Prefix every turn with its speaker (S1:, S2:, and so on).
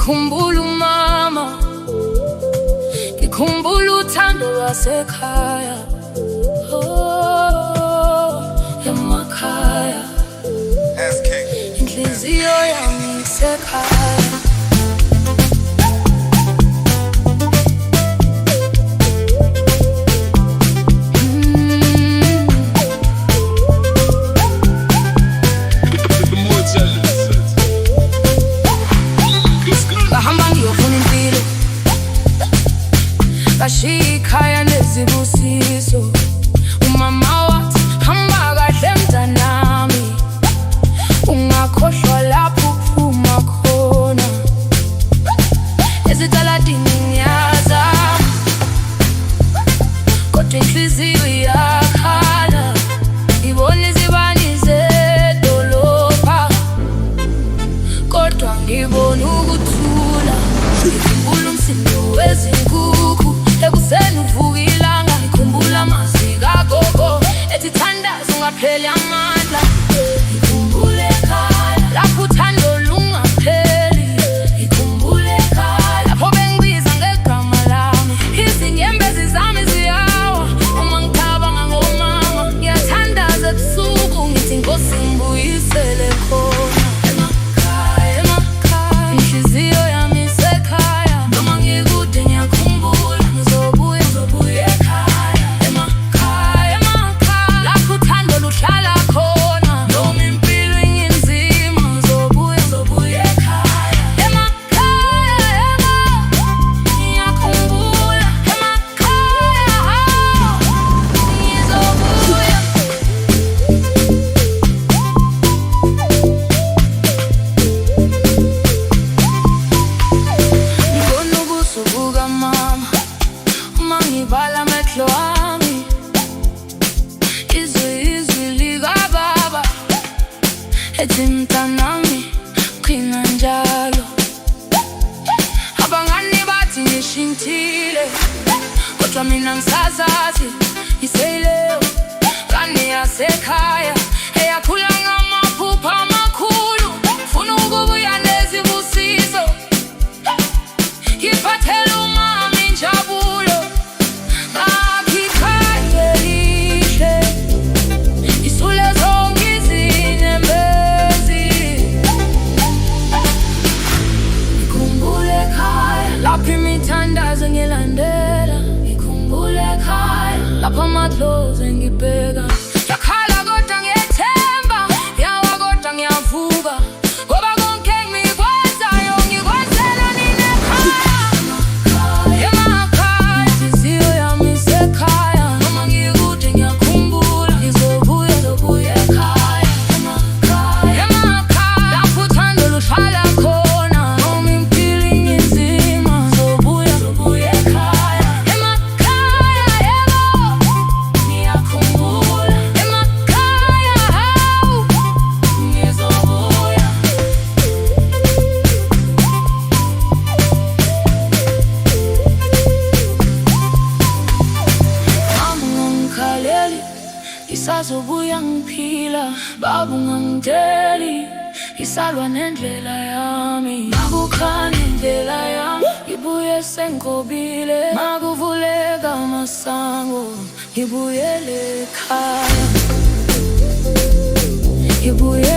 S1: ngikhumbula umama, ngikhumbula uthando lwasekhaya. Emakhaya inhliziyo yami isekhaya. Bashiya ikhaya nezibusiso. Umama wathi hamba kahle mntanami, ungakhohlwa lapho uphuma khona. Ezitaladini ngiyazama, kodwa inhliziyo iyakhala. Ngibona izibani zedolobha, kodwa ngibona ukuthula. Ngikhumbula umsindo wezinkukhu ekuseni uvuka ilanga. Ngikhumbula amazwi kagogo ethi thandaza ungapheli amandla. Ngikhumbula ekhaya lapho uthando lungapheli. Ngikhumbula ekhaya lapho bengibiza ngegama lami. Izinyembezi zami ziyawa uma ngicabanga ngomama. Ngiyathandaza ebusuku ngithi Nkosi ngibuyisele khona. Emakhaya, emakhaya inhliziyo yami isekhaya. Noma ngikude ngiyakhumbula ngizobuya, ngizobuya ekhaya. Emakhaya, emakhaya lapho uthando luhlala khona. Noma impilo inzima ngizobuya, ngizobuya ekhaya. Emakhaya, ngiyakhumbula. Emakhaya ngizobuya. Ngibona ubuso bukamama uma ngibala amehlo ami. Izwi likababa ethi mntanami qina njalo. Abangani bathi ngishintshile, kodwa mina ngisazazi iseyileyo ngane yasekhaya eyakhula ngamaphupho amakhulu. Ngifuna ukubuya nezibusiso, ngiphathele umama injabulo. Ngakho ikhaya elihle isule zonke izinyembezi. Ngikhumbula ekhaya lapho imithandazo ngilandela. Ngikhumbula ekhaya lapho amadlozi ngibheka. Ngiyakhala kodwa ngiyethemba, ngiyawa kodwa ngiyavuka, ngoba konke engikwenzayo ngikwenzela nina ekhaya. Emakhaya inhliziyo yami isekhaya. Noma ngikude ngiyakhumbula ngizobuya, ngizobuya ekhaya. Emakhaya, emakhaya lapho uthando luhlala khona. Noma impilo inzima ngizobuya, ngizobuya ekhaya. Emakhaya yebo ngiyakhumbula. Emakhaya ngizobuya. Mama ungangikhaleli, ngisazobuya ngiphila. Baba ungangitsheli, ngisalwa nendlela yami. Makukhanya indlela yami ngibuye sengigobile. Makuvuleka amasango ngibuyele ekhaya. Ngibuye